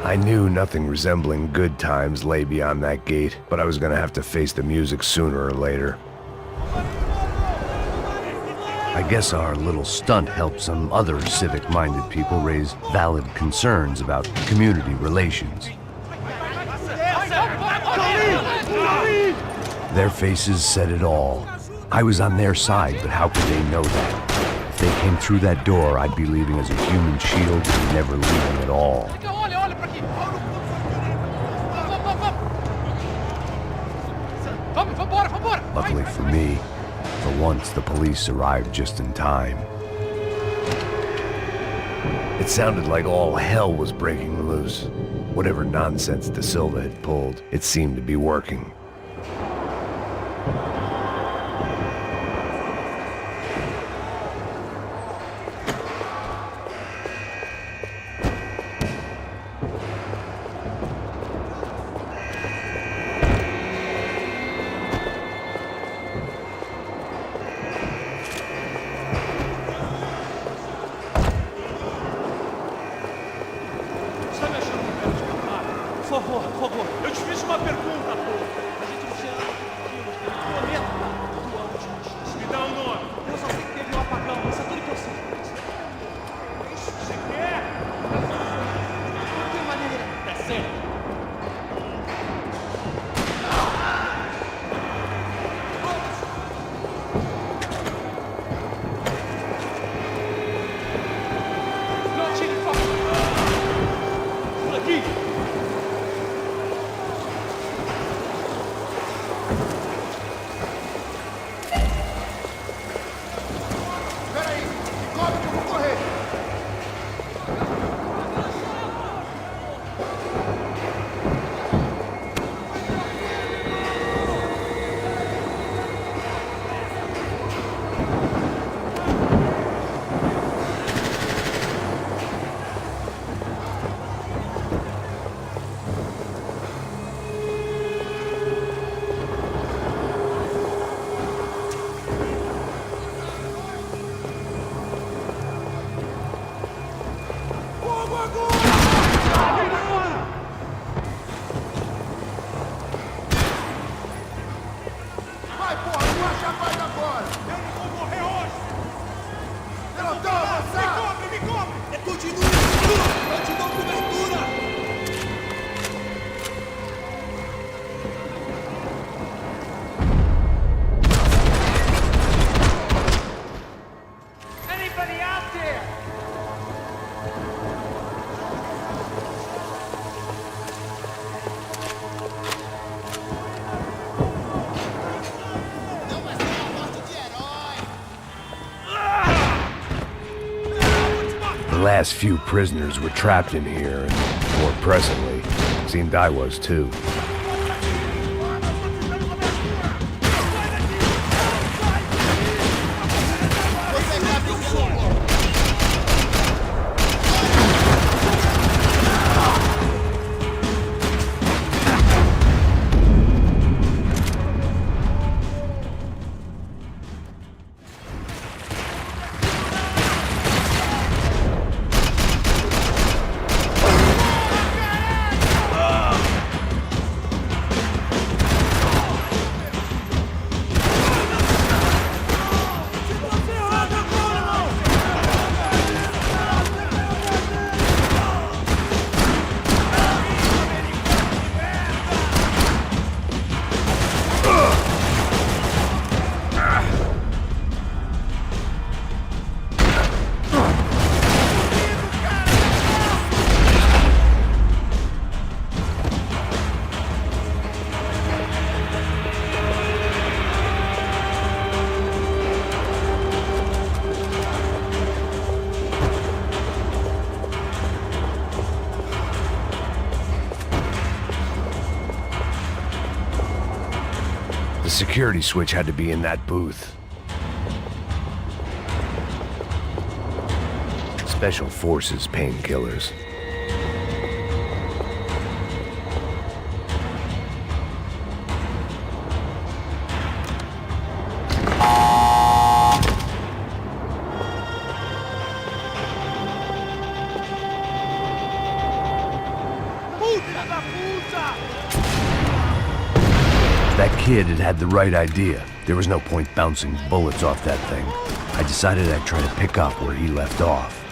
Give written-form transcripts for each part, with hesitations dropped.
I knew nothing resembling good times lay beyond that gate, but I was gonna have to face the music sooner or later. I guess our little stunt helped some other civic-minded people raise valid concerns about community relations. Their faces said it all. I was on their side, but how could they know that? If they came through that door, I'd be leaving as a human shield and never leaving at all. Luckily for me, for once the police arrived just in time. It sounded like all hell was breaking loose. Whatever nonsense De Silva had pulled, it seemed to be working. Por favor, eu te fiz uma pergunta, pô. A gente não tinha nada aqui, mas tem um momento. Me dá um nome. Eu só sei que teve um apagão, isso é tudo que eu sei. Isso que você quer? De que maneira? É sério. Não atire, por favor. Por aqui. The last few prisoners were trapped in here, and more presently, seemed I was too. The security switch had to be in that booth. Special Forces painkillers. That kid had had the right idea. There was no point bouncing bullets off that thing. I decided I'd try to pick up where he left off.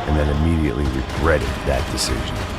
And then immediately regretted that decision.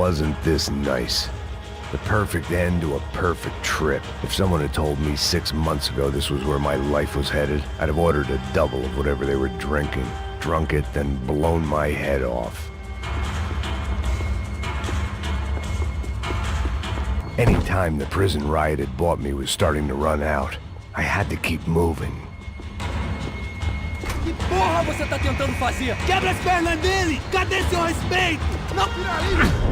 wasn't this nice. The perfect end to a perfect trip. If someone had told me 6 months ago this was where my life was headed, I'd have ordered a double of whatever they were drinking, drunk it, then blown my head off. Any time the prison riot had bought me was starting to run out. I had to keep moving. Que porra você tá tentando fazer? Quebra as pernas dele! Cadê seu respeito? Não, peraí!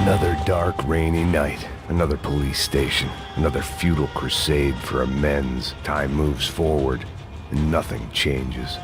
Another dark, rainy night. Another police station. Another futile crusade for amends. Time moves forward, and nothing changes.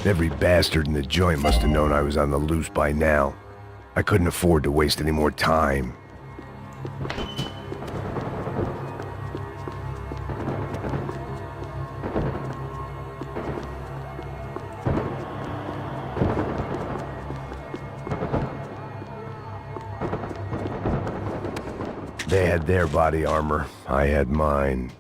Every bastard in the joint must have known I was on the loose by now. I couldn't afford to waste any more time. They had their body armor. I had mine.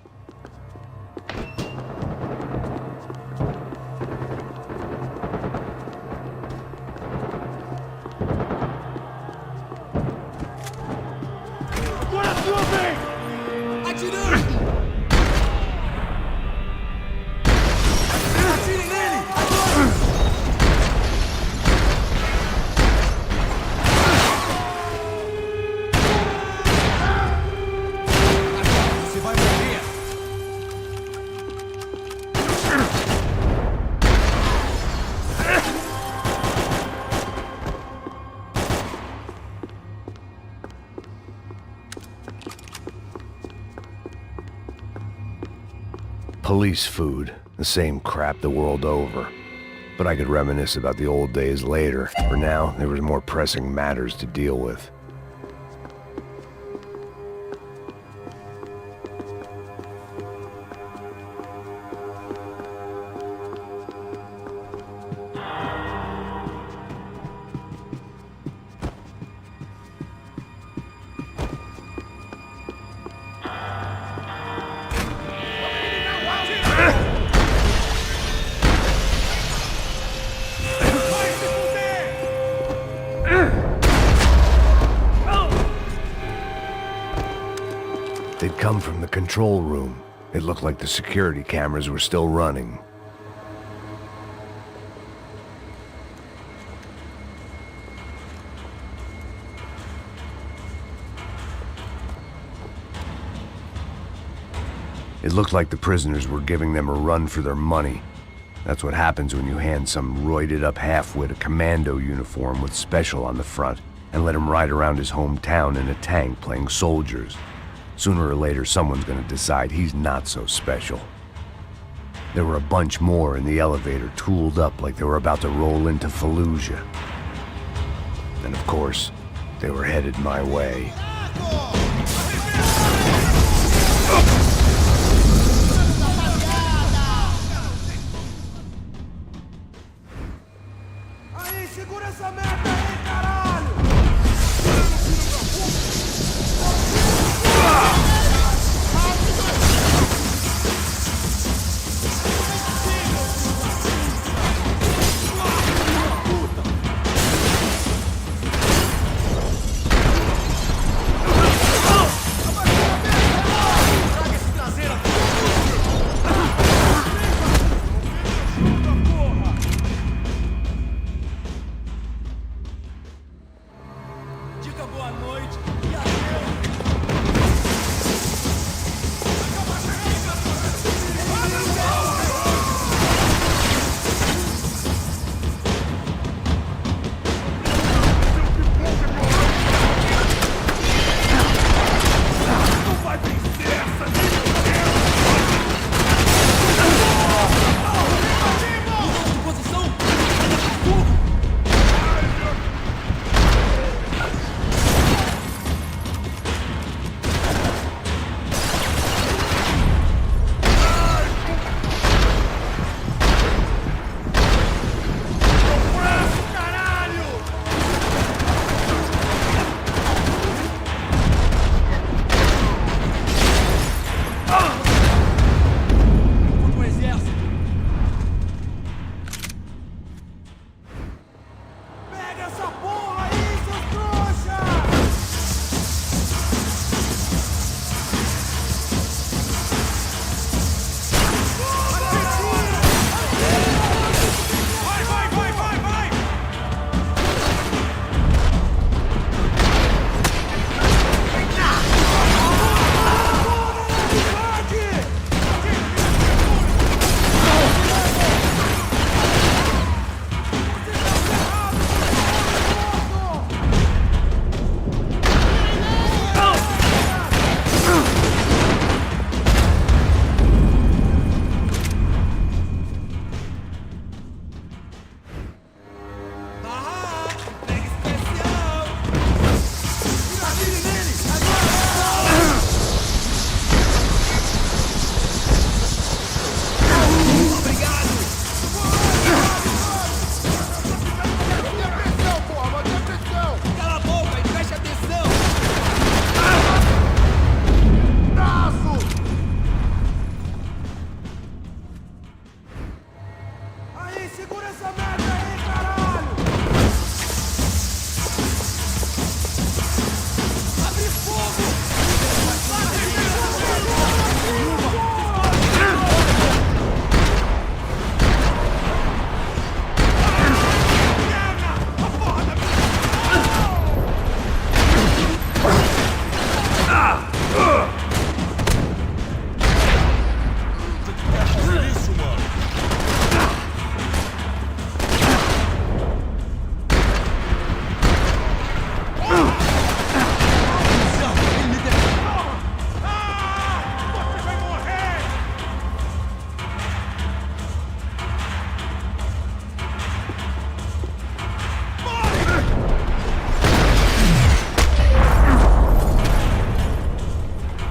Police food, the same crap the world over. But I could reminisce about the old days later. For now, there was more pressing matters to deal with. They'd come from the control room. It looked like the security cameras were still running. It looked like the prisoners were giving them a run for their money. That's what happens when you hand some roided-up halfwit a commando uniform with special on the front and let him ride around his hometown in a tank playing soldiers. Sooner or later, someone's gonna decide he's not so special. There were a bunch more in the elevator, tooled up like they were about to roll into Fallujah. And of course, they were headed my way. Aí, segura essa merda aí, caralho! Segura essa merda aí, caralho! Abre fogo!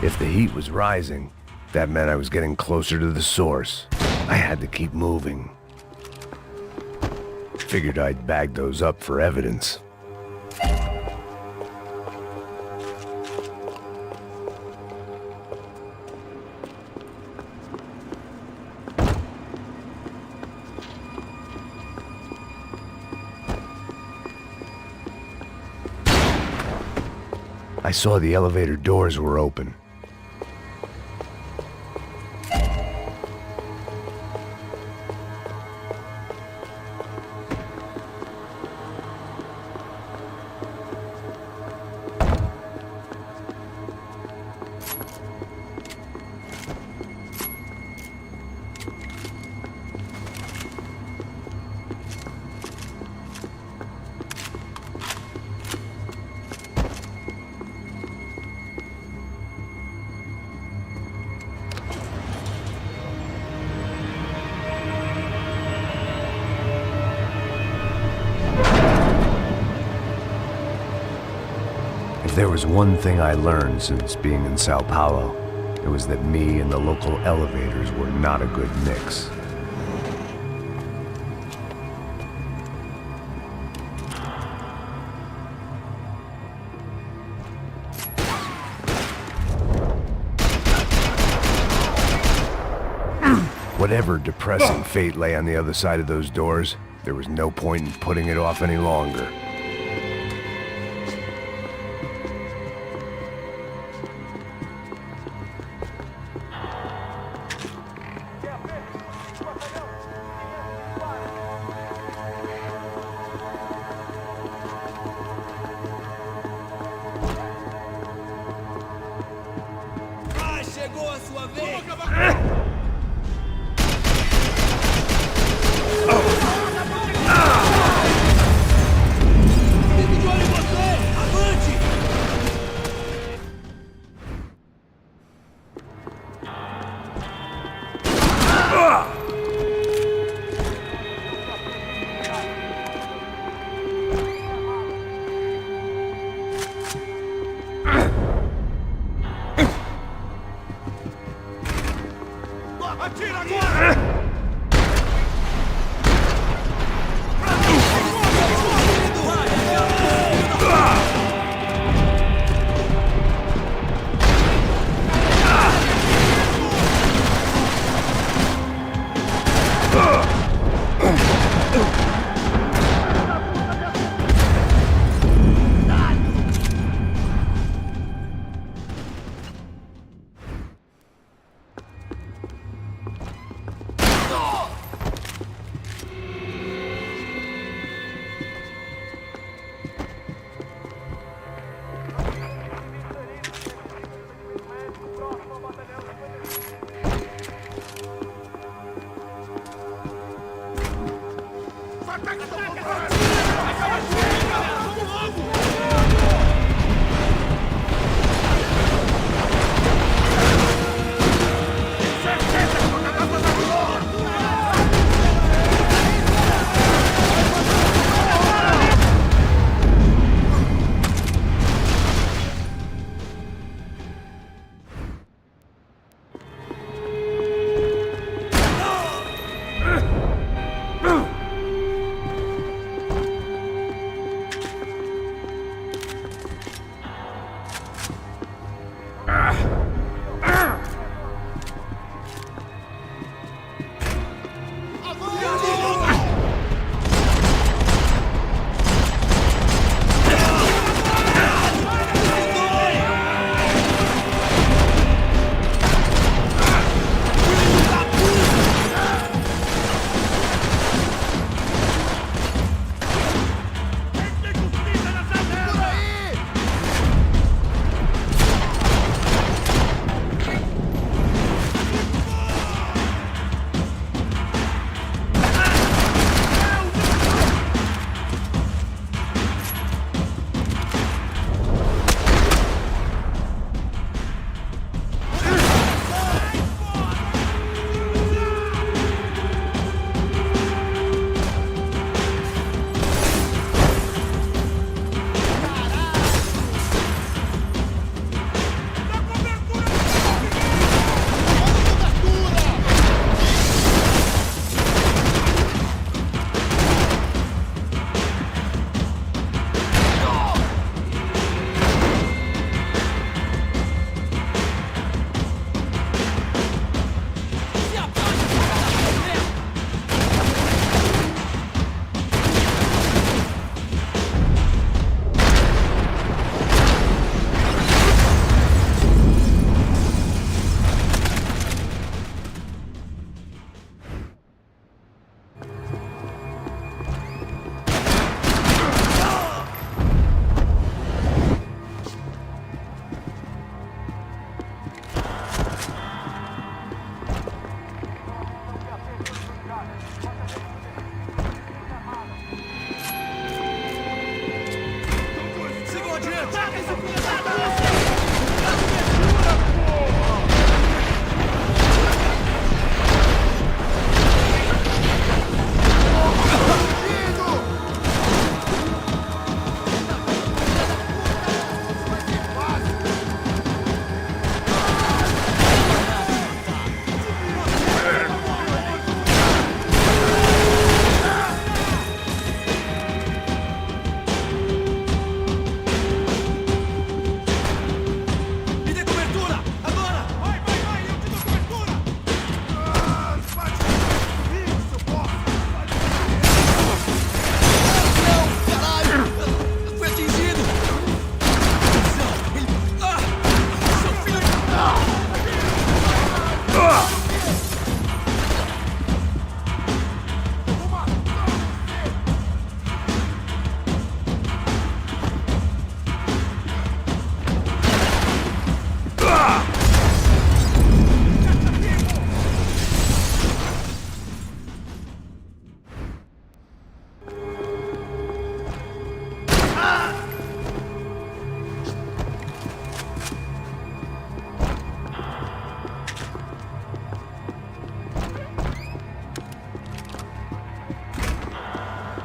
If the heat was rising, that meant I was getting closer to the source. I had to keep moving. Figured I'd bag those up for evidence. I saw the elevator doors were open. If there was one thing I learned since being in Sao Paulo, it was that me and the local elevators were not a good mix. Whatever depressing fate lay on the other side of those doors, there was no point in putting it off any longer. Chegou a sua vez! Fique de olho em você! Avante! Atira agora! Sigam adiante! Me dê cobertura! Agora! Vai, eu te dou cobertura! Isso, bosta! Não! Caralho! Fui atingido! Ele... Seu filho de...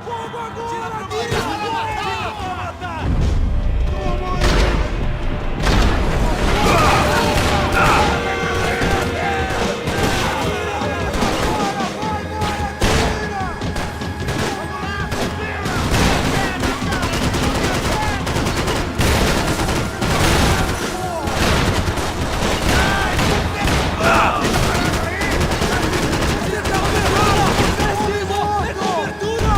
Fogo agora! Tira pra Tira! matar! Toma aí! Preciso de cobertura!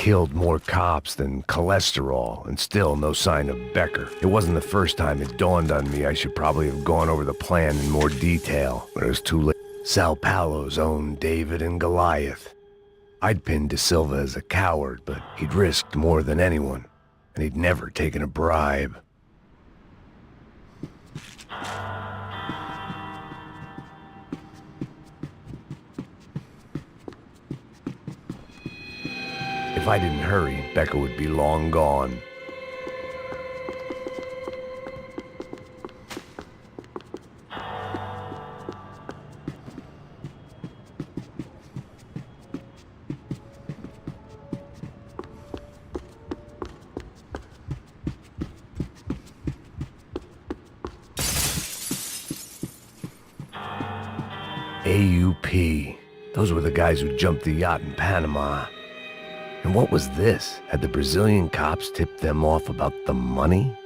killed more cops than cholesterol, and still no sign of Becker. It wasn't the first time it dawned on me I should probably have gone over the plan in more detail, but it was too late. Sao Paulo's own David and Goliath. I'd pinned De Silva as a coward, but he'd risked more than anyone, and he'd never taken a bribe. If I didn't hurry, Becker would be long gone. AUP. Those were the guys who jumped the yacht in Panama. And what was this? Had the Brazilian cops tipped them off about the money?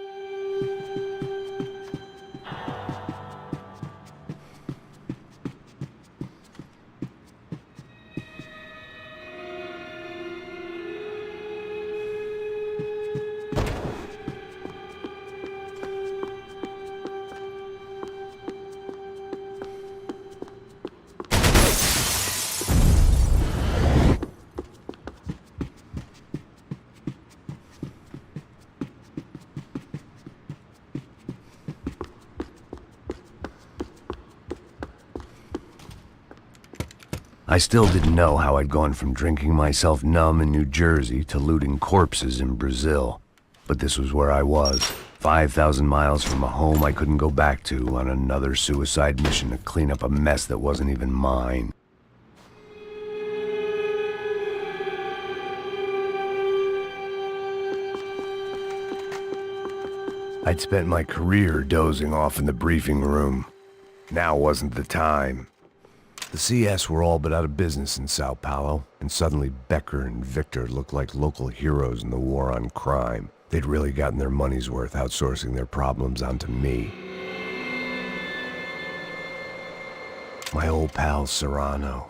I still didn't know how I'd gone from drinking myself numb in New Jersey to looting corpses in Brazil. But this was where I was, 5,000 miles from a home I couldn't go back to, on another suicide mission to clean up a mess that wasn't even mine. I'd spent my career dozing off in the briefing room. Now wasn't the time. The CS were all but out of business in Sao Paulo, and suddenly Becker and Victor looked like local heroes in the war on crime. They'd really gotten their money's worth outsourcing their problems onto me. My old pal Serrano.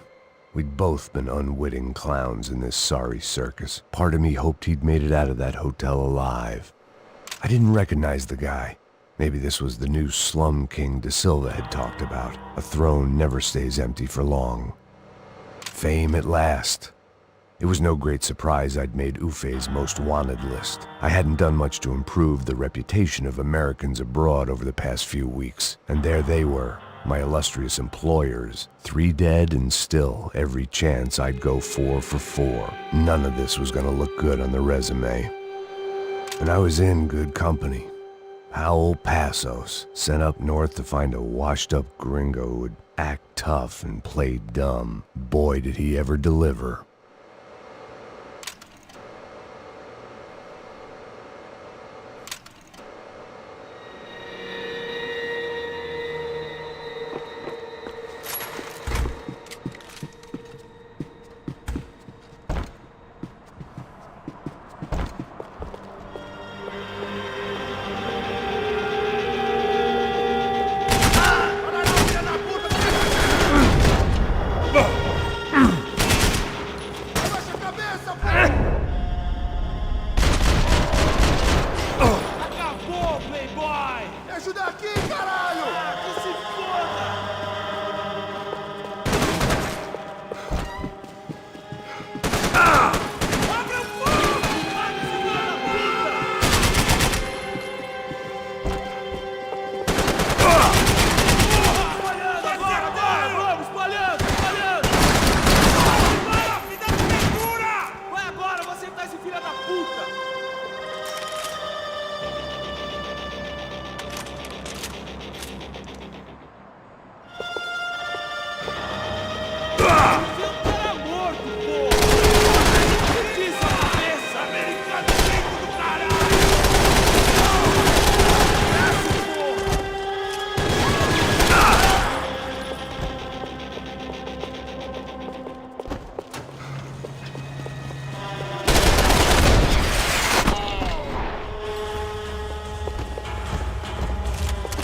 We'd both been unwitting clowns in this sorry circus. Part of me hoped he'd made it out of that hotel alive. I didn't recognize the guy. Maybe this was the new slum king De Silva had talked about. A throne never stays empty for long. Fame at last. It was no great surprise I'd made Ufe's most wanted list. I hadn't done much to improve the reputation of Americans abroad over the past few weeks, and there they were, my illustrious employers. 3 dead, and still, every chance I'd go 4 for 4. None of this was gonna look good on the resume. And I was in good company. Howell Passos, sent up north to find a washed-up gringo who would act tough and play dumb. Boy, did he ever deliver.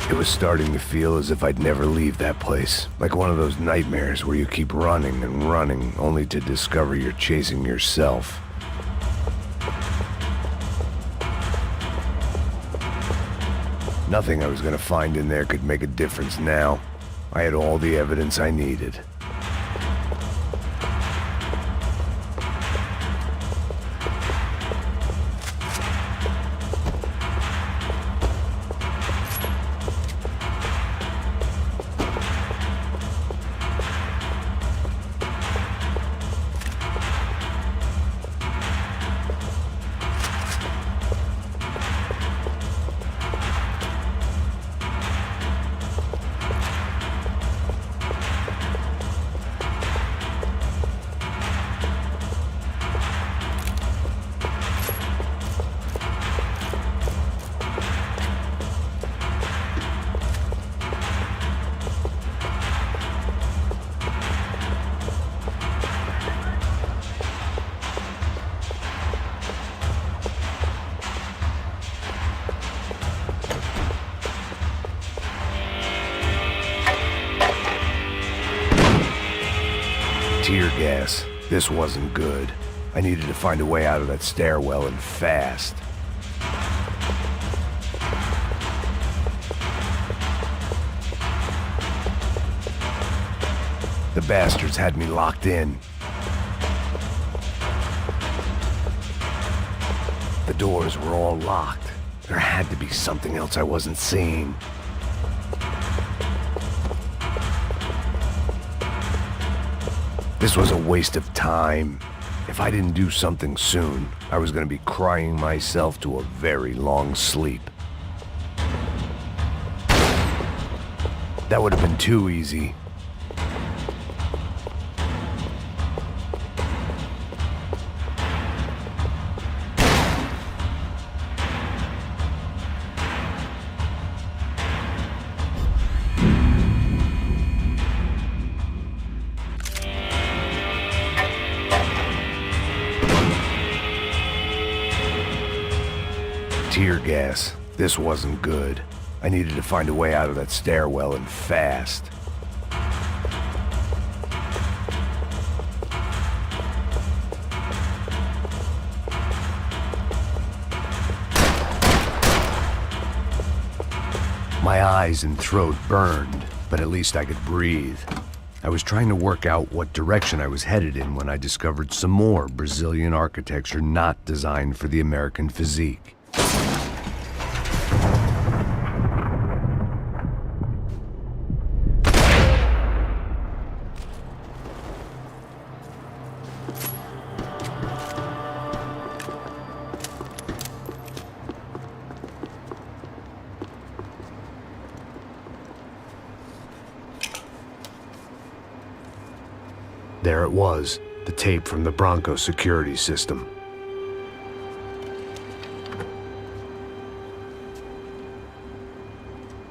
It was starting to feel as if I'd never leave that place. Like one of those nightmares where you keep running and running, only to discover you're chasing yourself. Nothing I was gonna find in there could make a difference now. I had all the evidence I needed. Tear gas. This wasn't good. I needed to find a way out of that stairwell and fast. The bastards had me locked in. The doors were all locked. There had to be something else I wasn't seeing. This was a waste of time. If I didn't do something soon, I was going to be crying myself to a very long sleep. That would have been too easy. Tear gas. This wasn't good. I needed to find a way out of that stairwell and fast. My eyes and throat burned, but at least I could breathe. I was trying to work out what direction I was headed in when I discovered some more Brazilian architecture not designed for the American physique. There it was, the tape from the Bronco security system.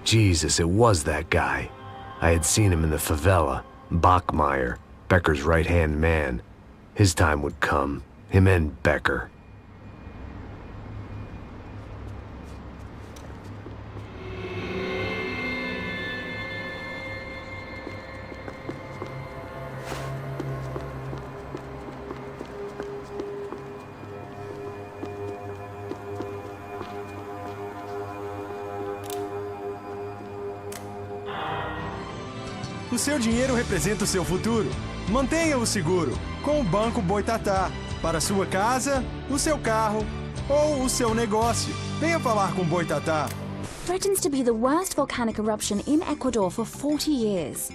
Jesus, it was that guy. I had seen him in the favela. Bachmeyer, Becker's right-hand man. His time would come. Him and Becker. O seu dinheiro representa o seu futuro. Mantenha-o seguro com o Banco Boitatá. Para sua casa, o seu carro ou o seu negócio. Venha falar com Boitatá. Threatens to be the worst volcanic eruption in Ecuador for 40 years.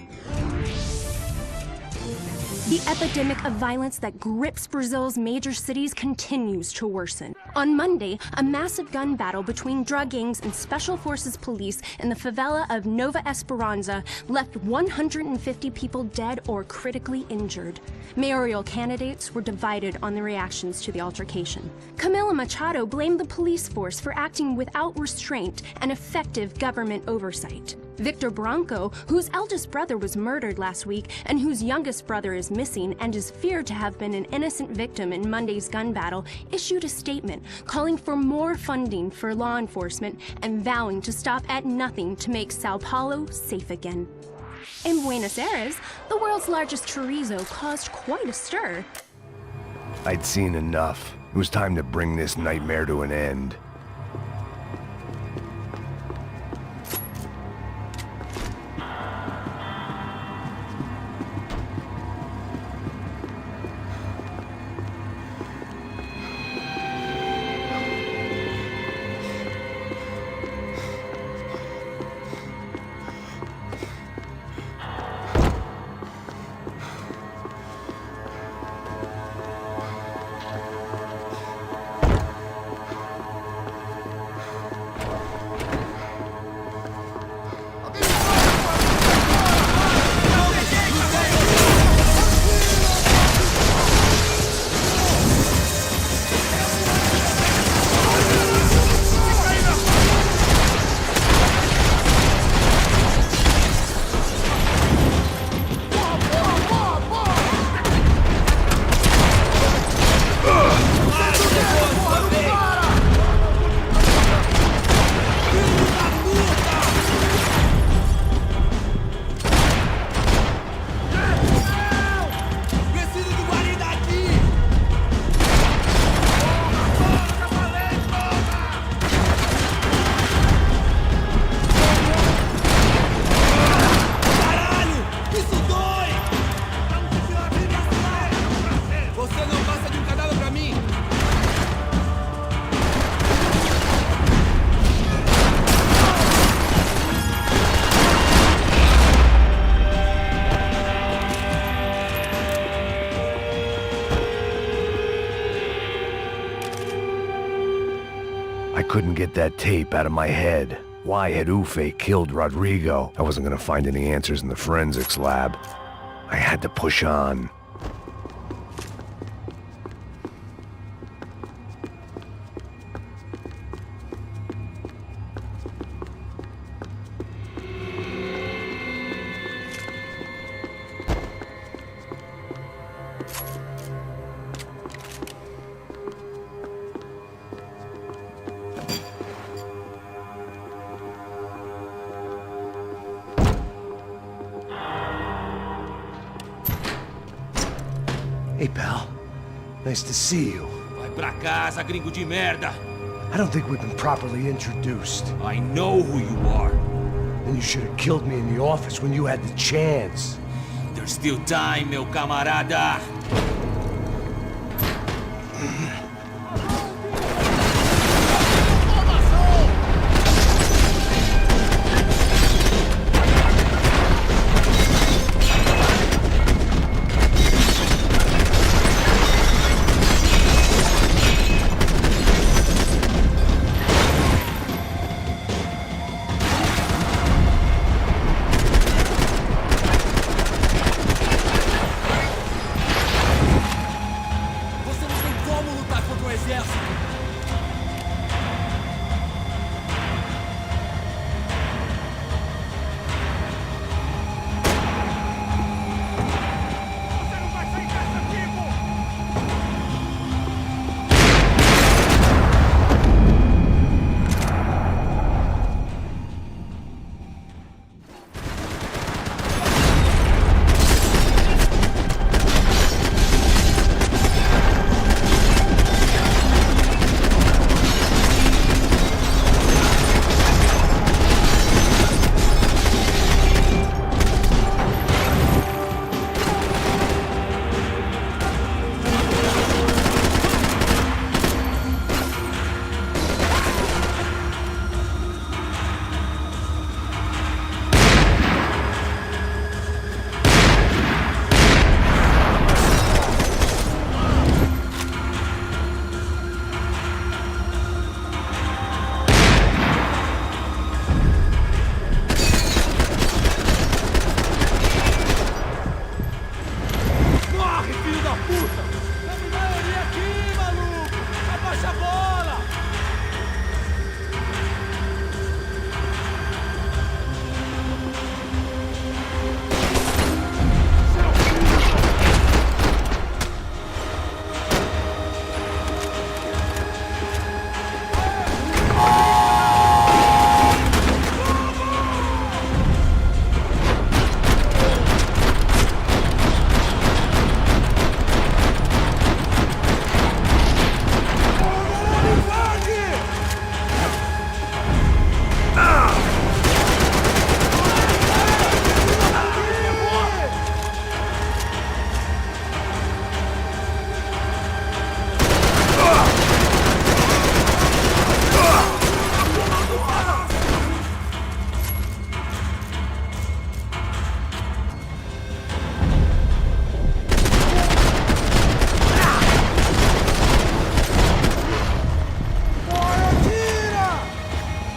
The epidemic of violence that grips Brazil's major cities continues to worsen. On Monday, a massive gun battle between drug gangs and special forces police in the favela of Nova Esperanza left 150 people dead or critically injured. Mayoral candidates were divided on the reactions to the altercation. Camila Machado blamed the police force for acting without restraint and effective government oversight. Victor Branco, whose eldest brother was murdered last week and whose youngest brother is missing and is feared to have been an innocent victim in Monday's gun battle, issued a statement calling for more funding for law enforcement and vowing to stop at nothing to make Sao Paulo safe again. In Buenos Aires, the world's largest chorizo caused quite a stir. I'd seen enough. It was time to bring this nightmare to an end. I couldn't get that tape out of my head. Why had Ufe killed Rodrigo? I wasn't gonna find any answers in the forensics lab. I had to push on. Hey, pal. Nice to see you. Vai pra casa, gringo de merda. I don't think we've been properly introduced. I know who you are. Then you should have killed me in the office when you had the chance. There's still time, meu camarada. Você não tem como lutar contra o exército. Você não vai sair dessa vivo! Morre, filho da puta! Tem maioria aqui, maluco! Abaixa a bola!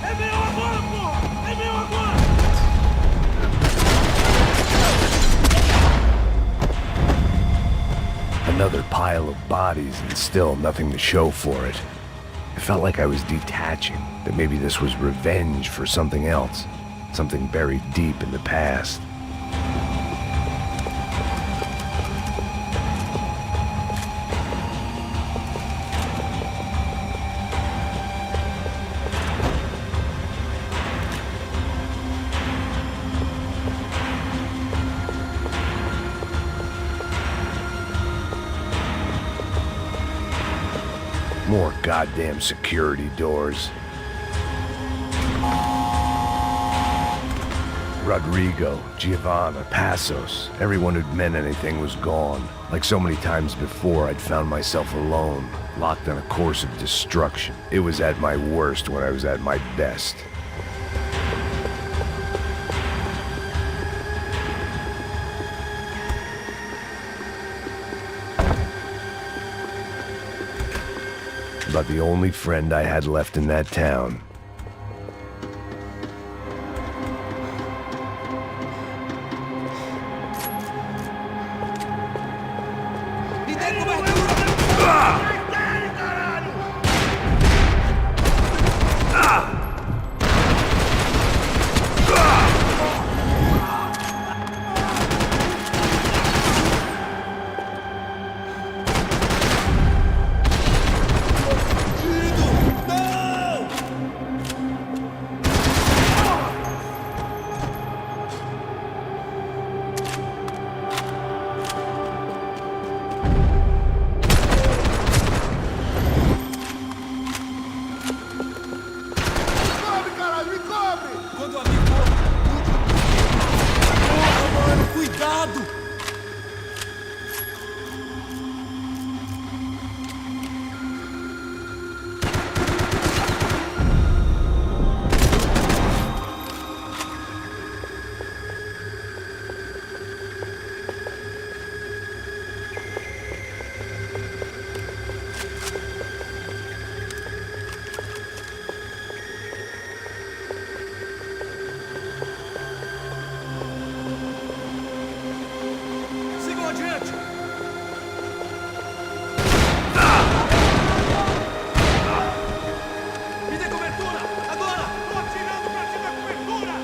É meu agora, porra! É meu agora! Another pile of bodies and still nothing to show for it. It felt like I was detaching, that maybe this was revenge for something else, something buried deep in the past. More goddamn security doors. Rodrigo, Giovanna, Passos, everyone who'd meant anything was gone. Like so many times before, I'd found myself alone, locked on a course of destruction. It was at my worst when I was at my best. about the only friend I had left in that town. Me dê cobertura! Quando o amigo for... Porra, mano, cuidado! Sigam adiante! Me dê cobertura! Agora! Tô atirando pra te dar cobertura!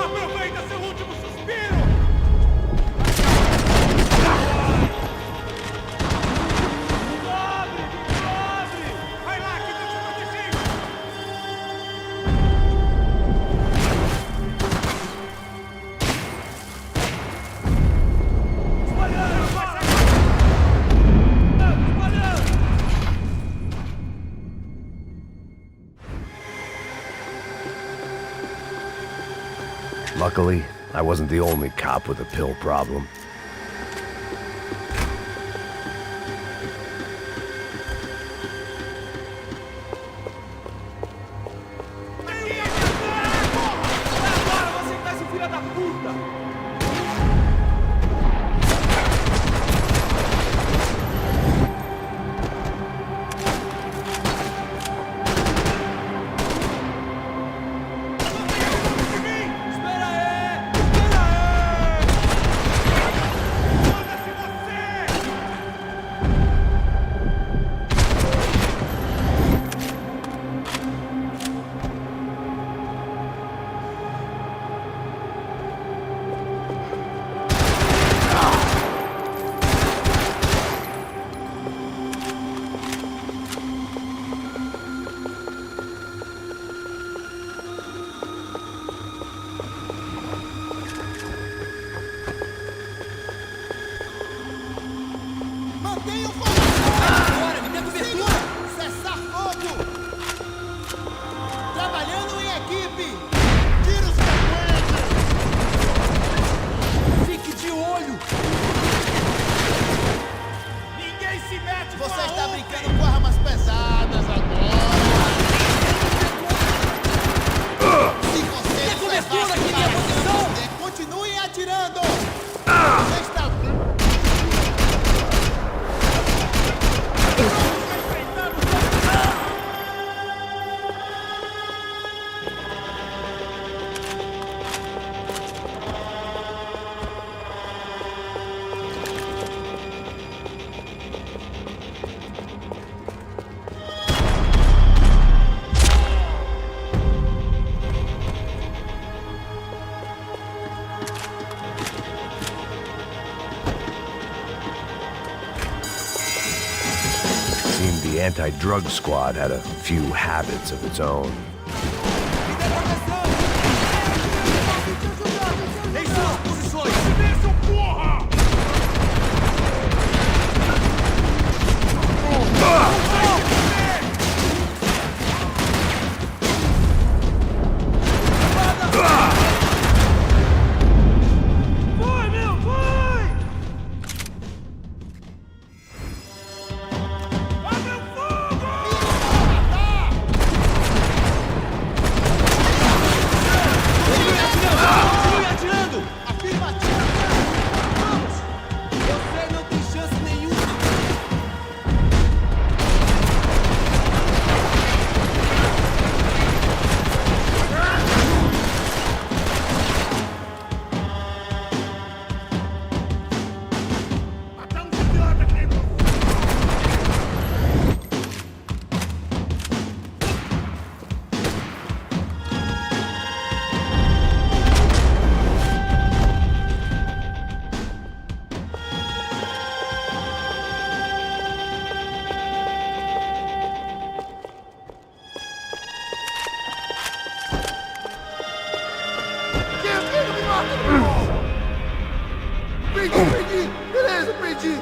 Aproveita seu último suspiro! Cobre! Vai lá, que tá te protegendo! Espalhando! Vai sair! Espalhando! Luckily, I wasn't the only cop with a pill problem. Agora você tá esse filho da puta! Espera aí! Espera aí! Foda-se você! Mantenha o fogo! Agora, me dê cobertura! Cessar fogo! Trabalhando em equipe! Tira os frequentes! Fique de olho! Ninguém se mete com Você a está outra. brincando com armas pesadas agora! Se você cobertura, que minha posição! continuem atirando! Você está... Seemed the anti-drug squad had a few habits of its own. Em suas posições! Silêncio, porra! Vai, meu, vai! Abre o fogo! Perdi! Beleza, perdi!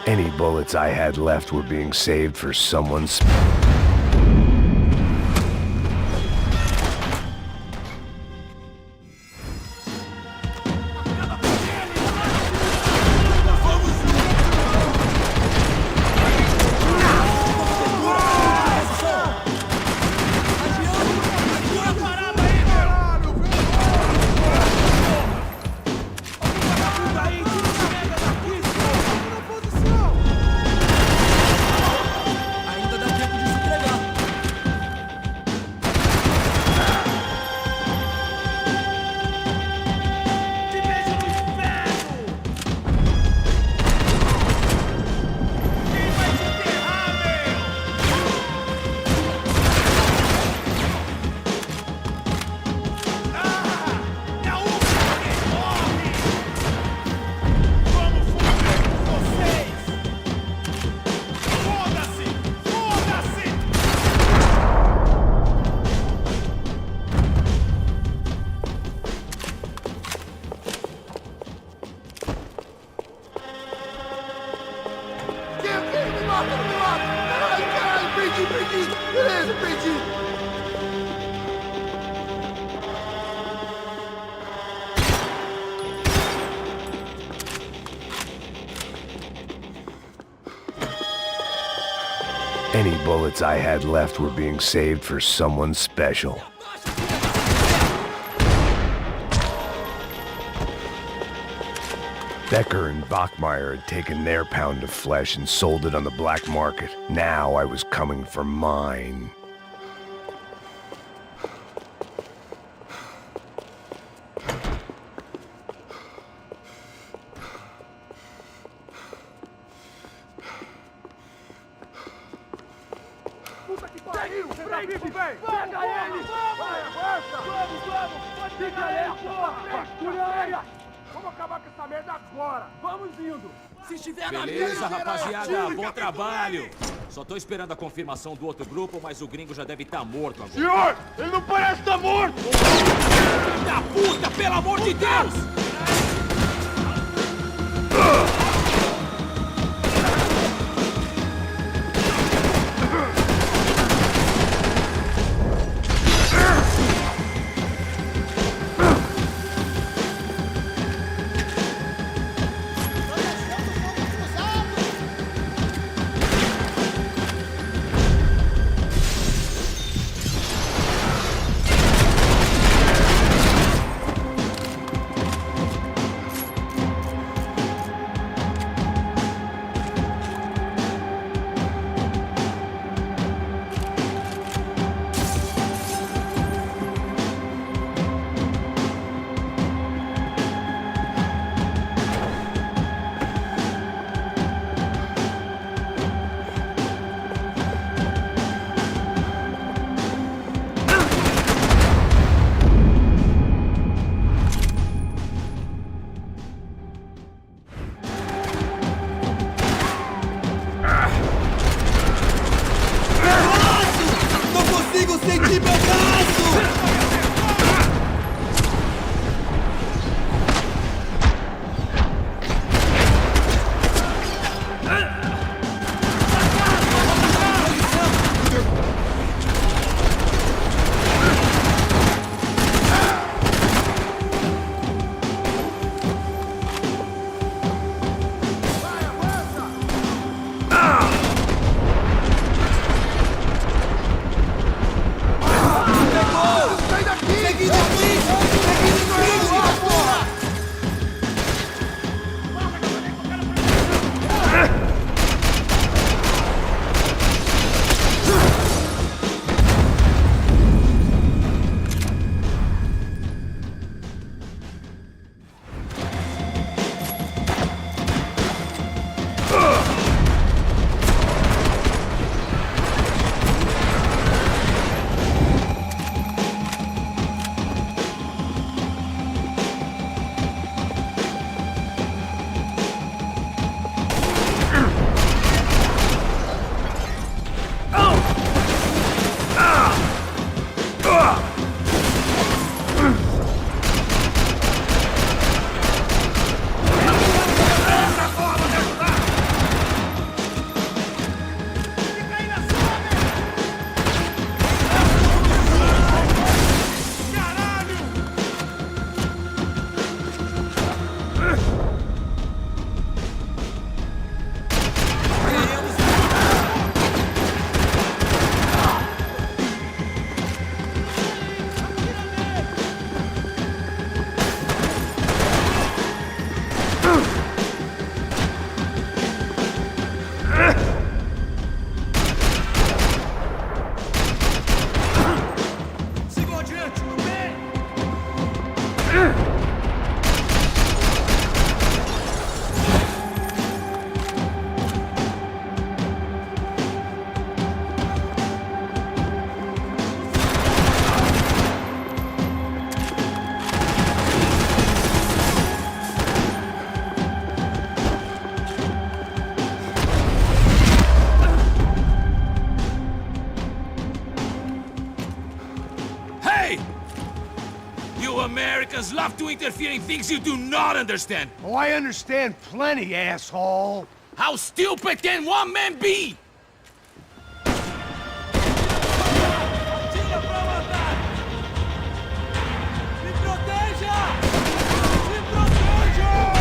Any bullets I had left were being saved for someone's... Ainda dá tempo de se entregar. Te vejo no inferno! Quem vai te enterrar, meu? É a última que morre! Vamos foder com vocês! Foda-se! Foda-se! Quem me mata, não me mata! Caralho, perdi! Beleza, perdi! Any bullets I had left were being saved for someone special. Becker and Bachmeyer had taken their pound of flesh and sold it on the black market. Now I was coming for mine. Puta que pariu! Você tá vivo, velho! Pega ele! Vai, avança! Vamos! Pode pegar ele, porra! Curanha! Vamos acabar com essa merda agora! Vamos indo! Se estiver na Beleza, mira, rapaziada, bom trabalho. Só tô esperando a confirmação do outro grupo, mas o gringo já deve estar morto agora. Senhor! Ele não parece estar morto! filho da puta, pelo amor de Deus! Americans love to interfere in things you do not understand. Oh, I understand plenty, asshole. How stupid can one man be? Tira pra matar! Me proteja! Me protejam!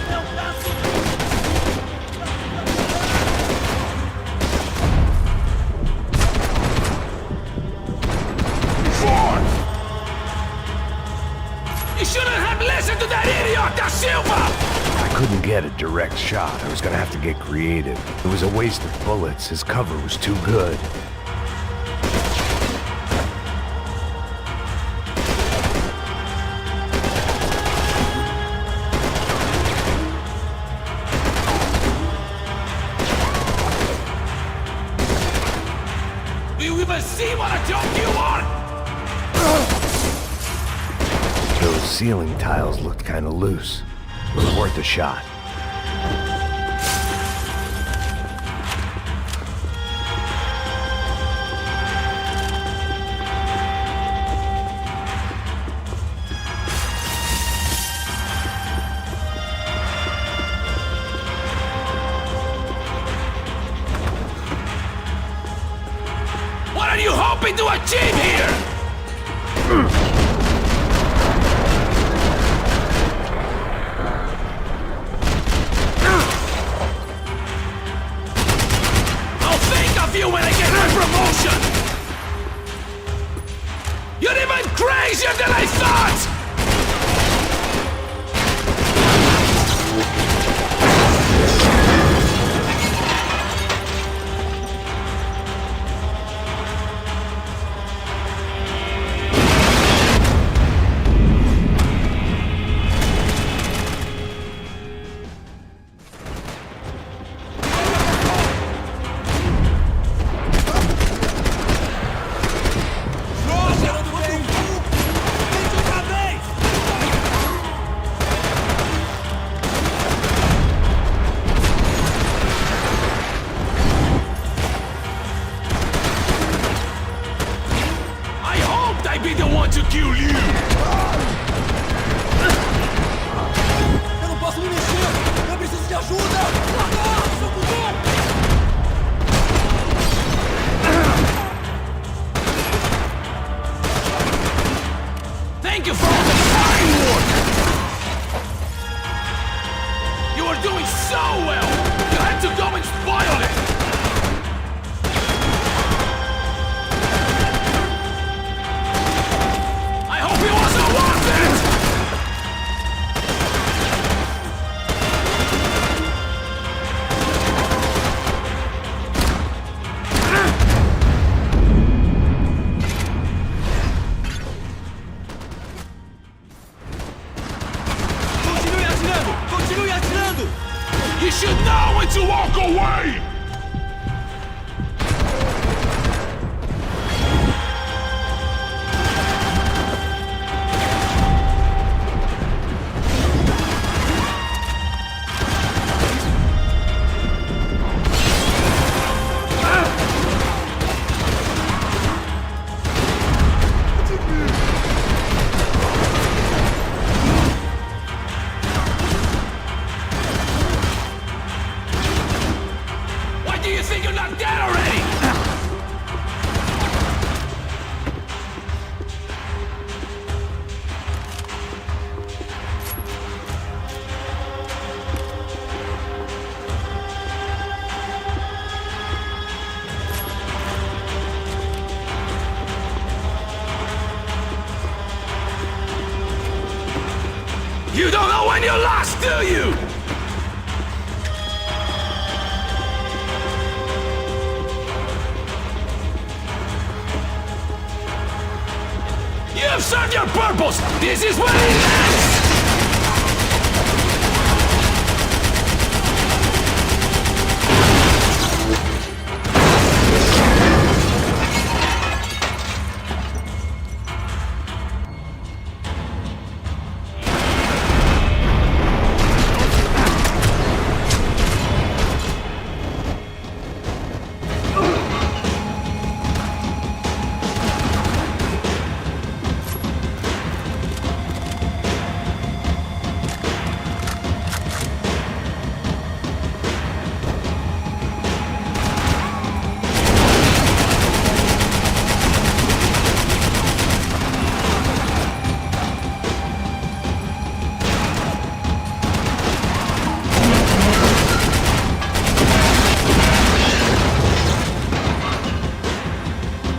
Meu braço! You shouldn't have listened to that idiot, Da Silva! I couldn't get a direct shot. I was gonna have to get creative. It was a waste of bullets. His cover was too good. Do you even see what a joke you are? Those ceiling tiles looked kinda loose. It was worth a shot. What are you hoping to achieve here? I'll think of you when I get my promotion! You're even crazier than I thought! I be the one to kill you! Eu não posso me mexer! Eu preciso de ajuda! Sou fudeu! Thank you for all the fine work! You are doing so well! You had to go and spoil it! I hope he was You don't know when you're lost, do you? You have served your purpose! This is where it ends!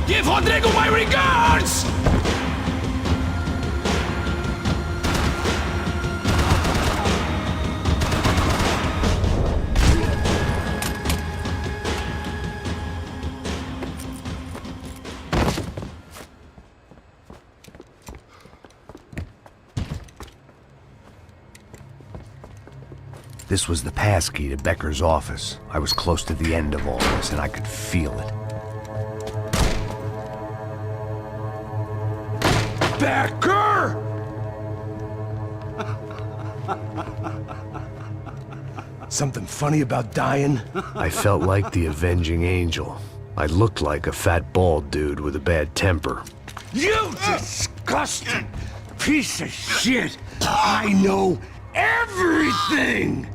Give Rodrigo my regards! This was the passkey to Becker's office. I was close to the end of all this, and I could feel it. Becker! Something funny about dying? I felt like the avenging angel. I looked like a fat bald dude with a bad temper. You disgusting piece of shit! I know everything!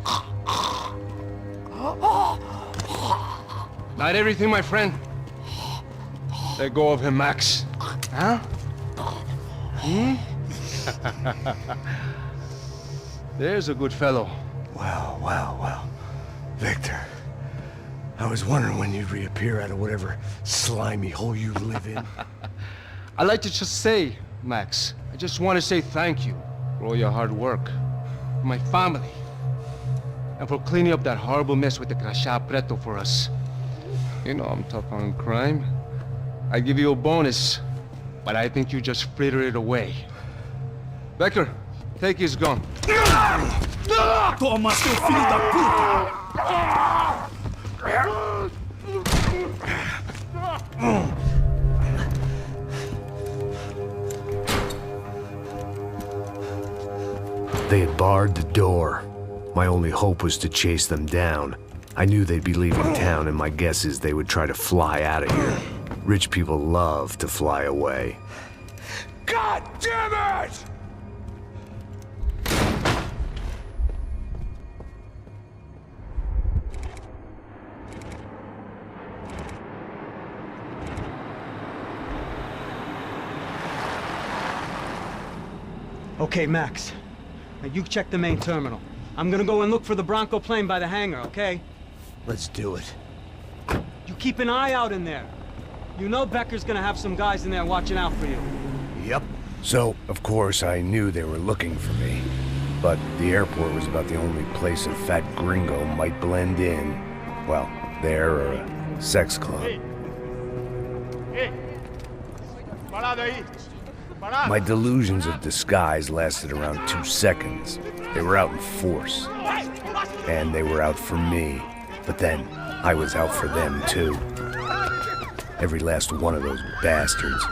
Not everything, my friend. Let go of him, Max. Huh? There's a good fellow. Well. Victor, I was wondering when you'd reappear out of whatever slimy hole you live in. I'd like to just say, Max, I just want to say thank you for all your hard work, for my family, and for cleaning up that horrible mess with the Crachá Preto for us. You know I'm tough on crime. I give you a bonus, but I think you just frittered it away. Becker, take his gun. Toma, seu filho da puta! They had barred the door. My only hope was to chase them down. I knew they'd be leaving town, and my guess is they would try to fly out of here. Rich people love to fly away. God damn it! Okay, Max. Now you check the main terminal. I'm gonna go and look for the Bronco plane by the hangar, okay? Let's do it. You keep an eye out in there. You know Becker's gonna have some guys in there watching out for you. Yep. So, of course, I knew they were looking for me. But the airport was about the only place a fat gringo might blend in. Well, there or a sex club. Parado aí! My delusions of disguise lasted around 2 seconds. They were out in force. And they were out for me. But then, I was out for them too. Every last one of those bastards.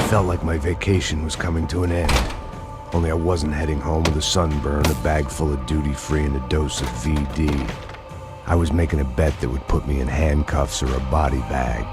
felt like my vacation was coming to an end. Only I wasn't heading home with a sunburn, a bag full of duty-free, and a dose of VD. I was making a bet that would put me in handcuffs or a body bag.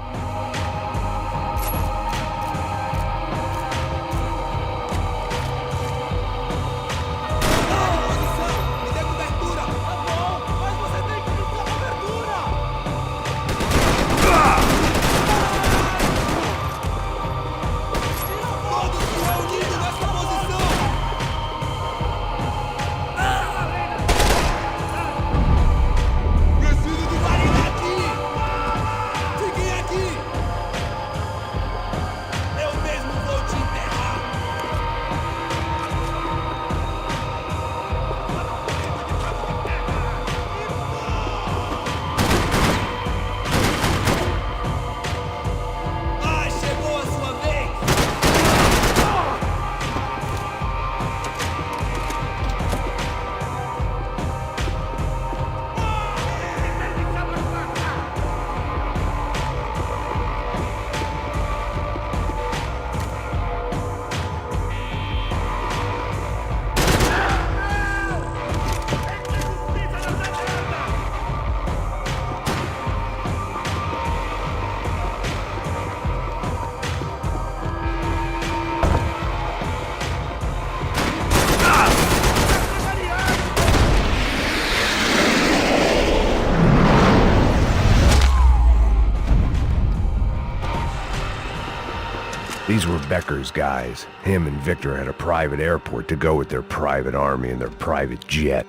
These were Becker's guys. Him and Victor had a private airport to go with their private army and their private jet.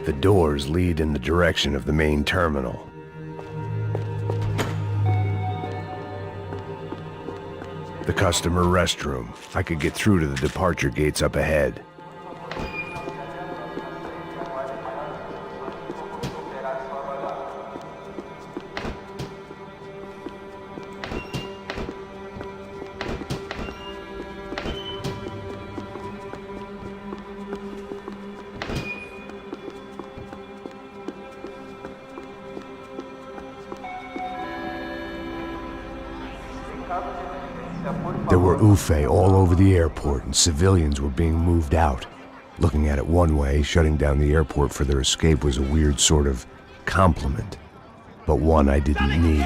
The doors lead in the direction of the main terminal. The customer restroom. I could get through to the departure gates up ahead. There were UFE all over the airport, and civilians were being moved out. Looking at it one way, shutting down the airport for their escape was a weird sort of compliment, but one I didn't need.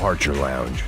departure lounge.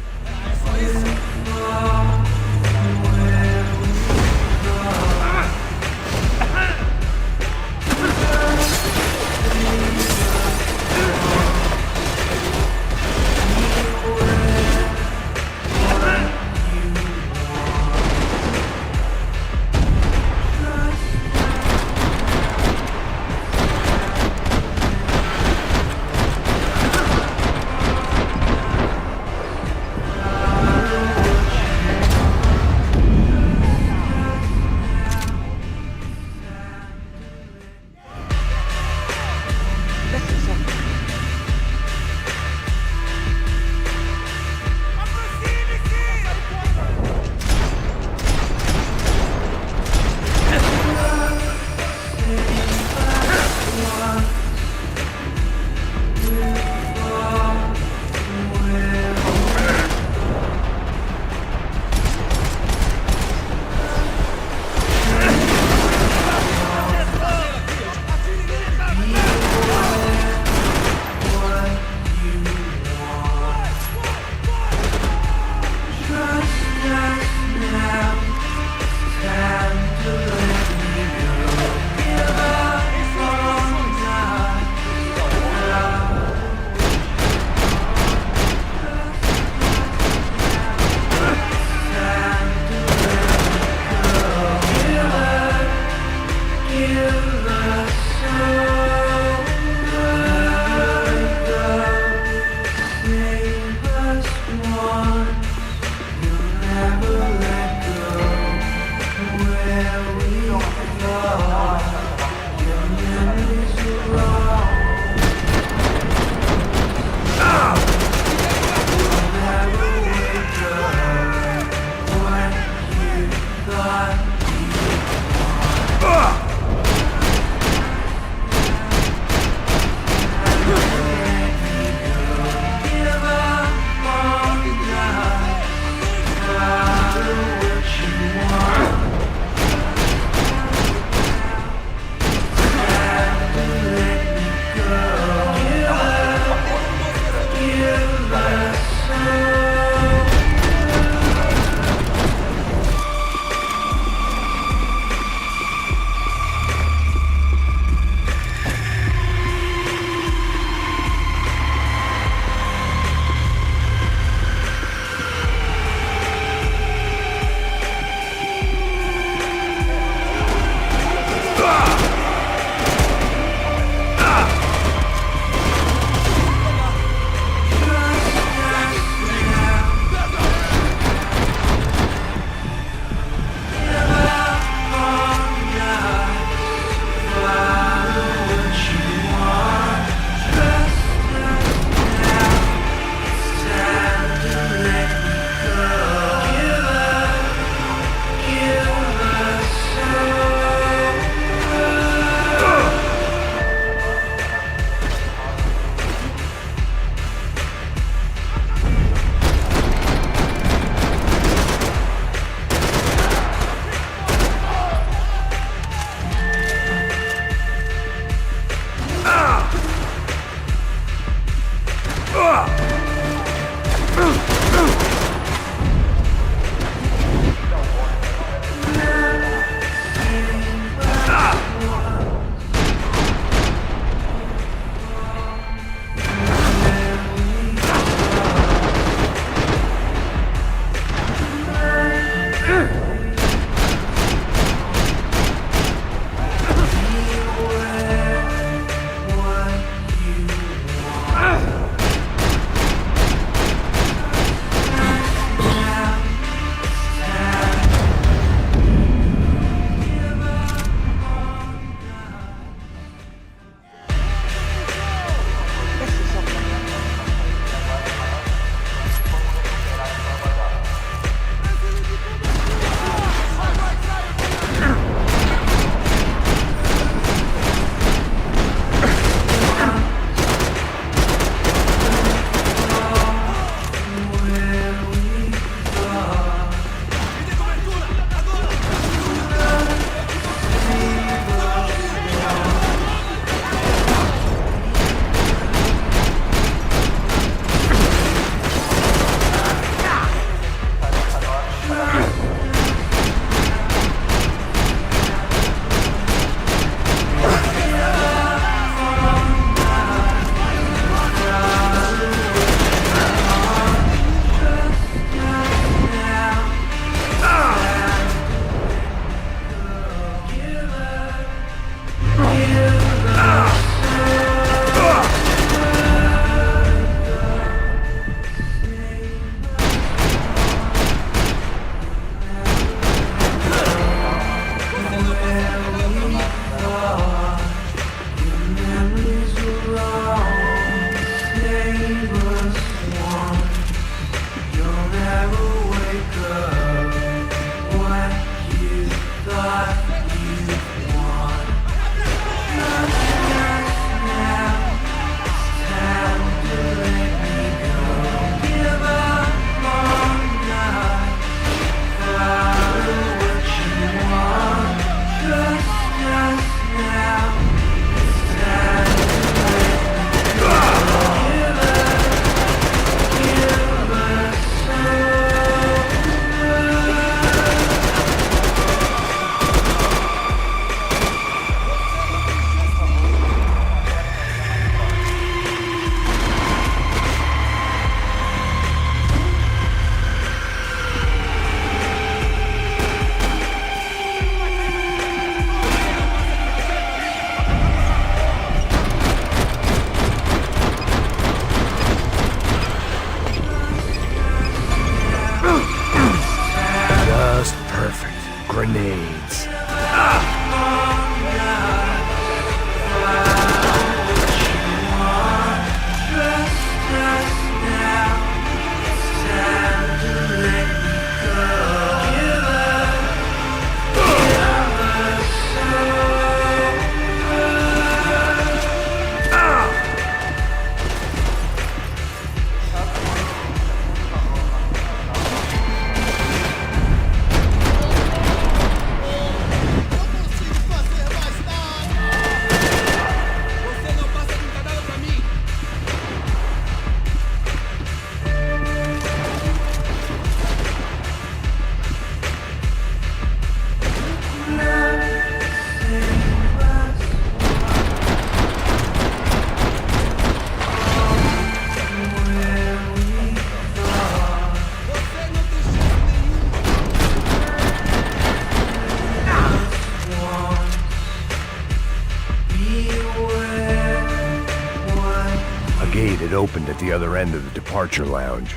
grenades. Você não passa de encadada pra mim! Você não tem chance nenhuma! A gate had opened at the other end of the departure lounge.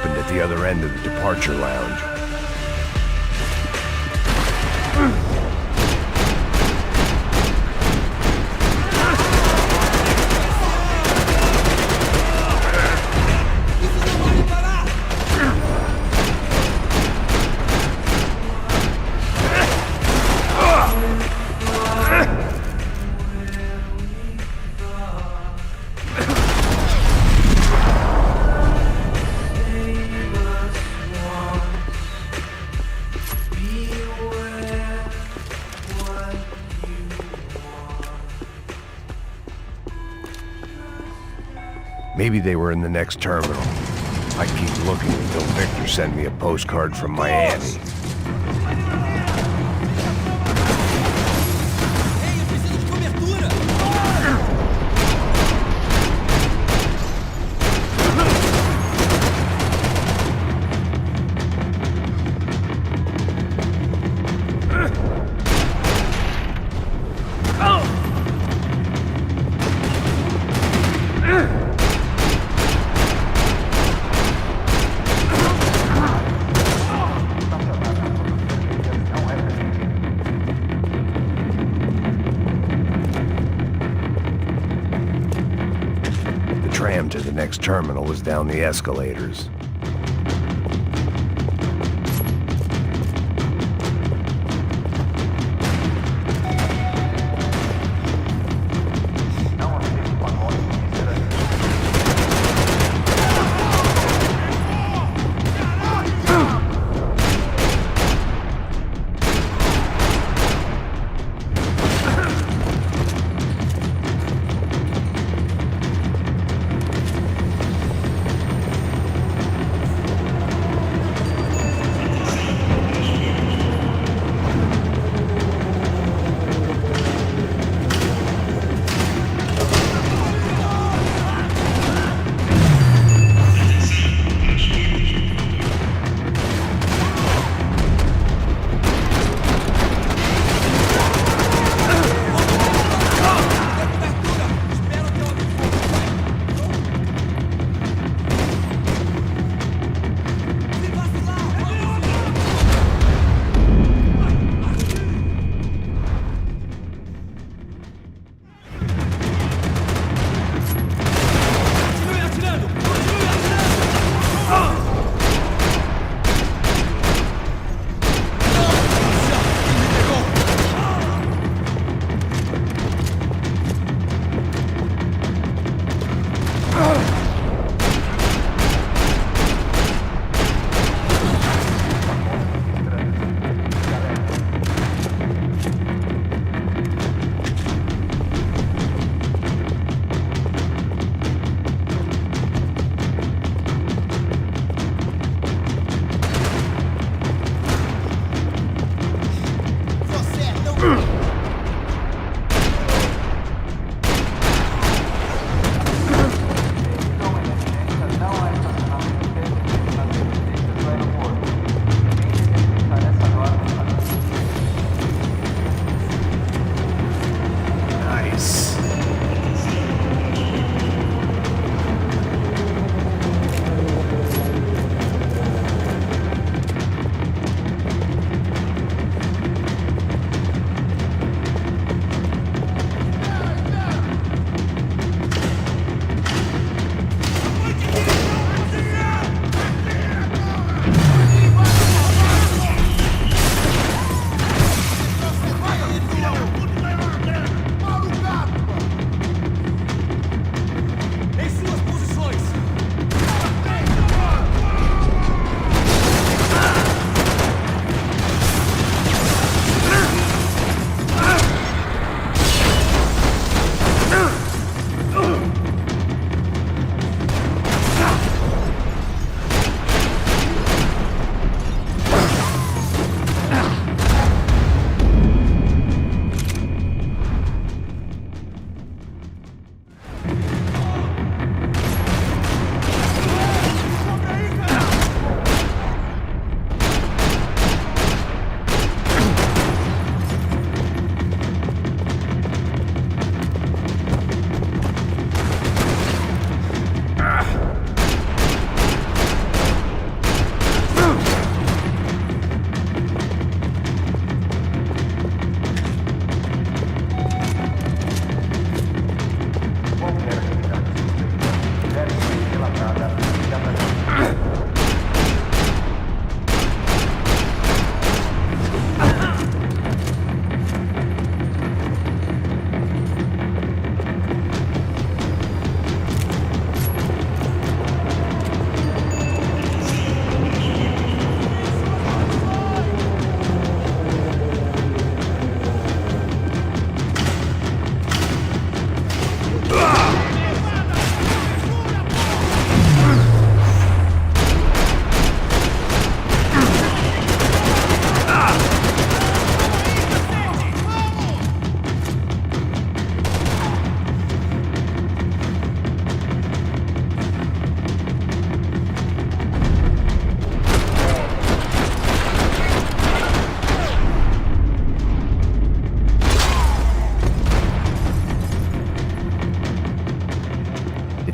opened at the other end of the departure lounge. Maybe they were in the next terminal. I keep looking until Victor sent me a postcard from Miami. The tram to the next terminal was down the escalators.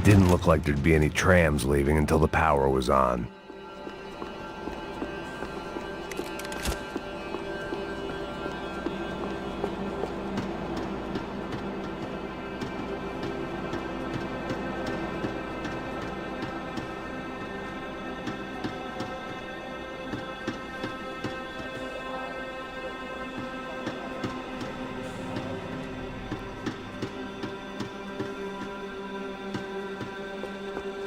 didn't look like there'd be any trams leaving until the power was on.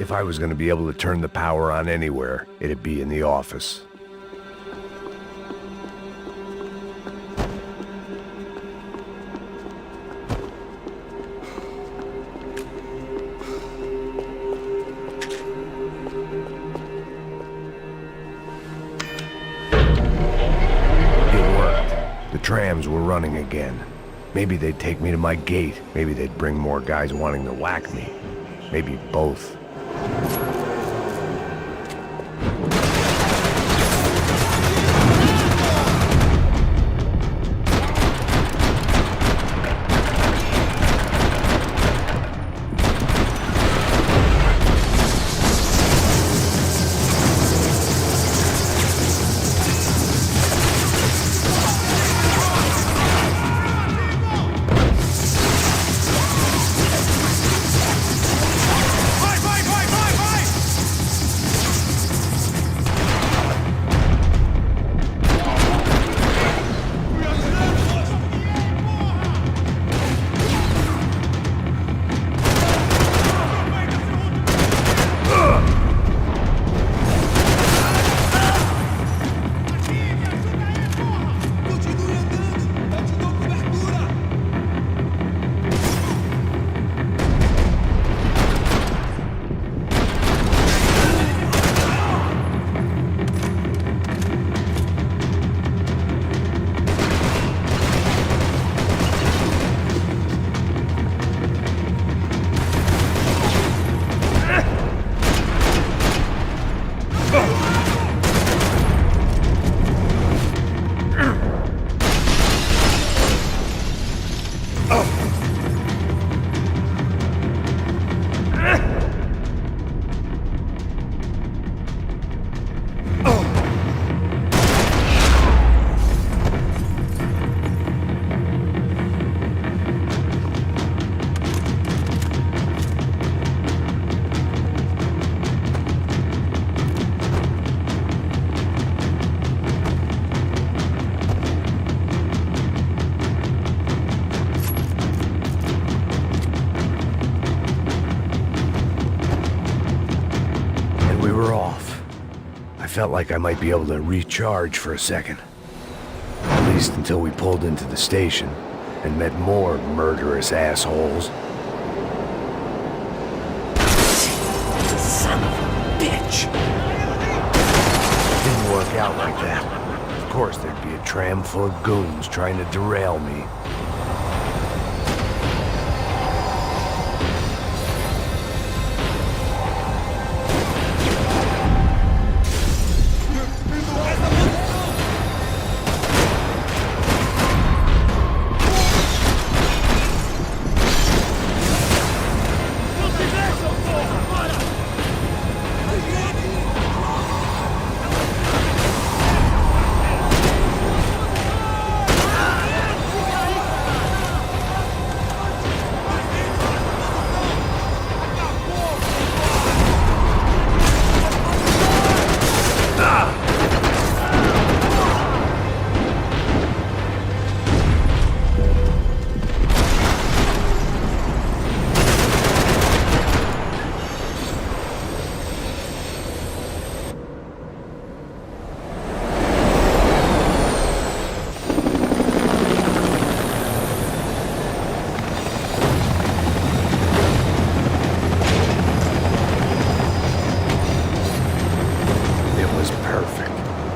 If I was going to be able to turn the power on anywhere, it'd be in the office. It worked. The trams were running again. Maybe they'd take me to my gate. Maybe they'd bring more guys wanting to whack me. Maybe both. Felt like I might be able to recharge for a second. At least until we pulled into the station and met more murderous assholes. Son of a bitch! It didn't work out like that. Of course there'd be a tram full of goons trying to derail me.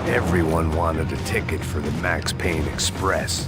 Everyone wanted a ticket for the Max Payne Express.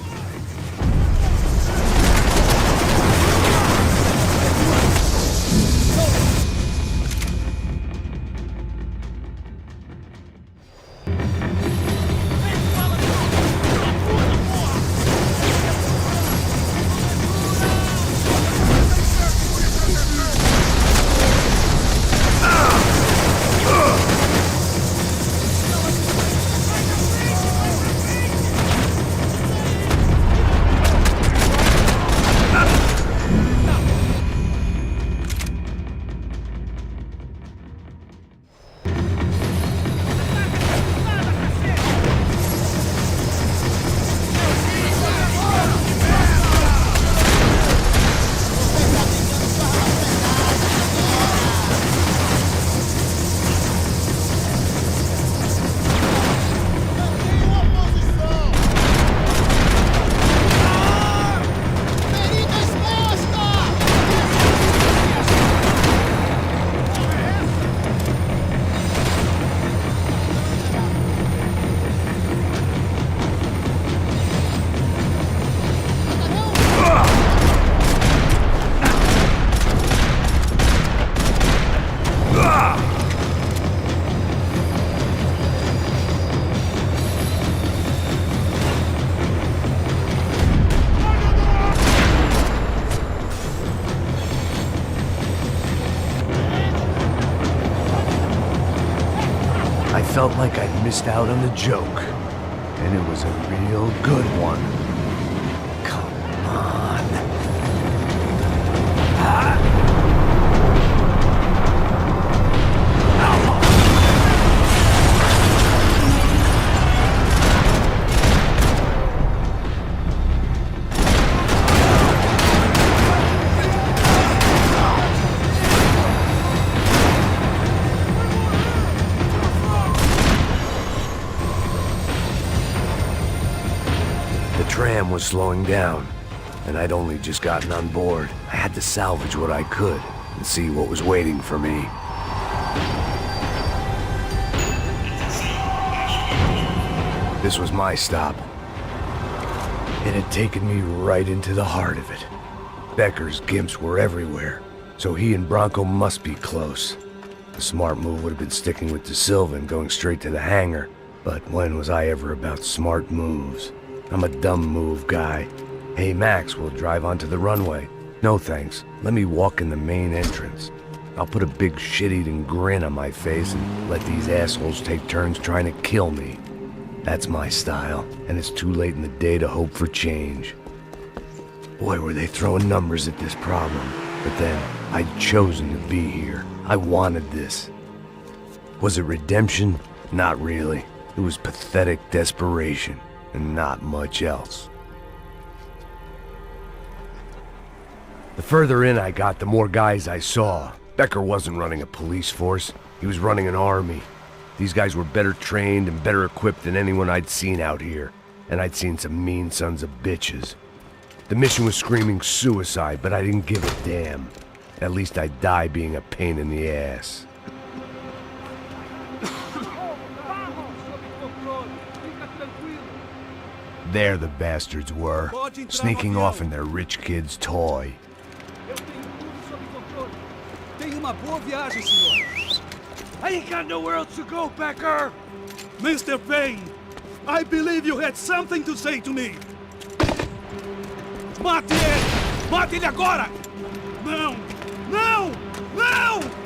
felt like I'd missed out on the joke. And it was a real good one. Come on. The tram was slowing down, and I'd only just gotten on board. I had to salvage what I could and see what was waiting for me. This was my stop. It had taken me right into the heart of it. Becker's gimps were everywhere, so he and Bronco must be close. The smart move would have been sticking with De Silva and going straight to the hangar, but when was I ever about smart moves? I'm a dumb move guy. Hey Max, we'll drive onto the runway. No thanks, let me walk in the main entrance. I'll put a big shit-eating grin on my face and let these assholes take turns trying to kill me. That's my style, and it's too late in the day to hope for change. Boy, were they throwing numbers at this problem. But then, I'd chosen to be here. I wanted this. Was it redemption? Not really. It was pathetic desperation, and not much else. The further in I got, the more guys I saw. Becker wasn't running a police force. He was running an army. These guys were better trained and better equipped than anyone I'd seen out here. And I'd seen some mean sons of bitches. The mission was screaming suicide, but I didn't give a damn. At least I'd die being a pain in the ass. There the bastards were, sneaking off in their rich kid's toy. Tenha uma boa viagem, senhor. I ain't got nowhere else to go, Becker. Mr. Payne, I believe you had something to say to me. Mate ele! Mate ele agora! Não! Não! Não!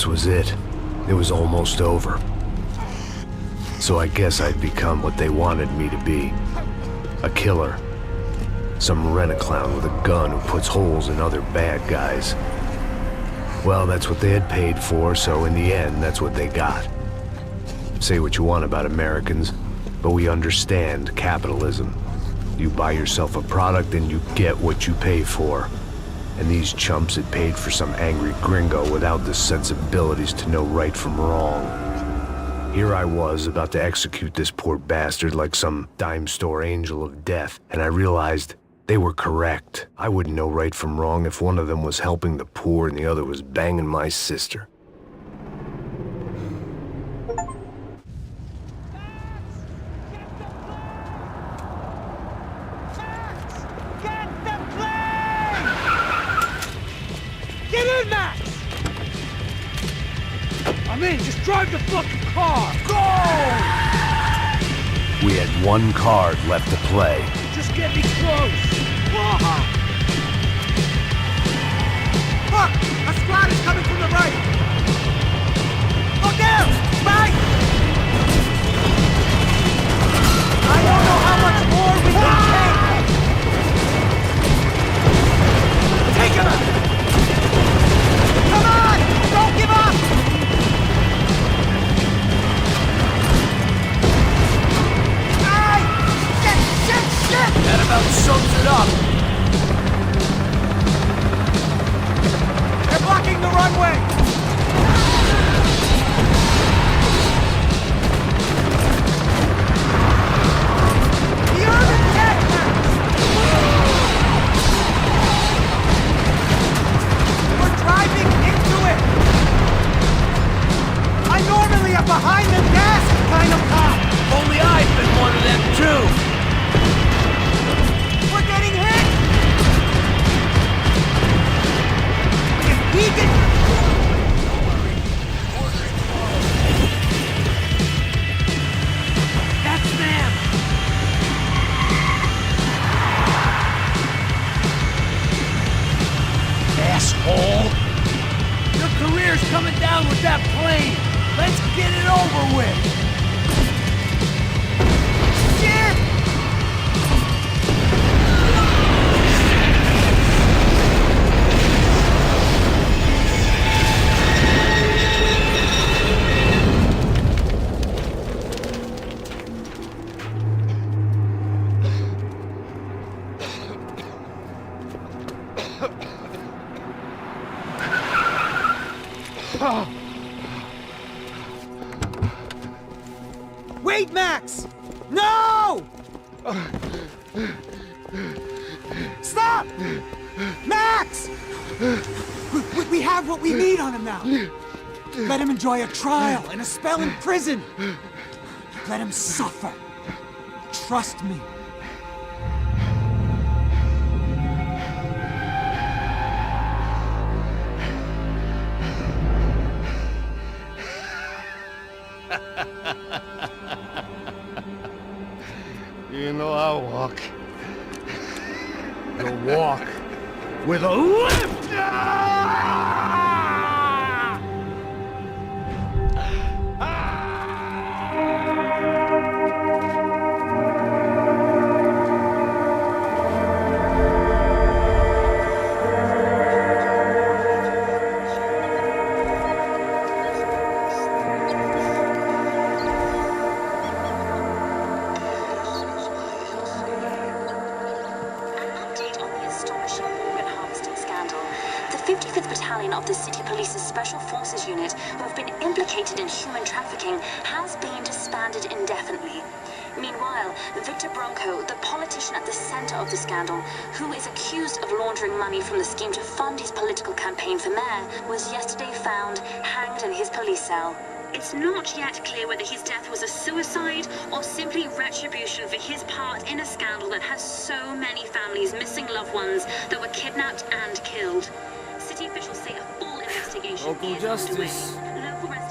this was it. It was almost over. So I guess I'd become what they wanted me to be. A killer. Some rent-a-clown with a gun who puts holes in other bad guys. Well, that's what they had paid for, so in the end, that's what they got. Say what you want about Americans, but we understand capitalism. You buy yourself a product and you get what you pay for. And these chumps had paid for some angry gringo without the sensibilities to know right from wrong. Here I was, about to execute this poor bastard like some dime store angel of death, and I realized they were correct. I wouldn't know right from wrong if one of them was helping the poor and the other was banging my sister. Get in, Max! I'm in, just drive the fucking car! Go! We had one card left to play. Just get me close! Look! A squad is coming from the right! Look out! Mike! I don't know how much more we can take! Take him out! Come on! Don't give up! Hey! Shit! That about sums it up. They're blocking the runway! You're the dead man! We're driving into it! I normally am behind the gas kind of cop! Only I've been one of them too. We're getting hit! If he gets... That's them! Asshole. Your career's coming down with that plane. Let's get it over with. Shit! Wait, Max! No! Stop! Max! We have what we need on him now. Let him enjoy a trial and a spell in prison. Let him suffer. Trust me. You know I'll walk. You'll walk with a lift! The 55th Battalion of the City Police's Special Forces Unit, who have been implicated in human trafficking, has been disbanded indefinitely. Meanwhile, Victor Bronco, the politician at the center of the scandal, who is accused of laundering money from the scheme to fund his political campaign for mayor, was yesterday found hanged in his police cell. It's not yet clear whether his death was a suicide or simply retribution for his part in a scandal that has so many families missing loved ones that were kidnapped and killed. City officials say a full investigation is underway. Local residents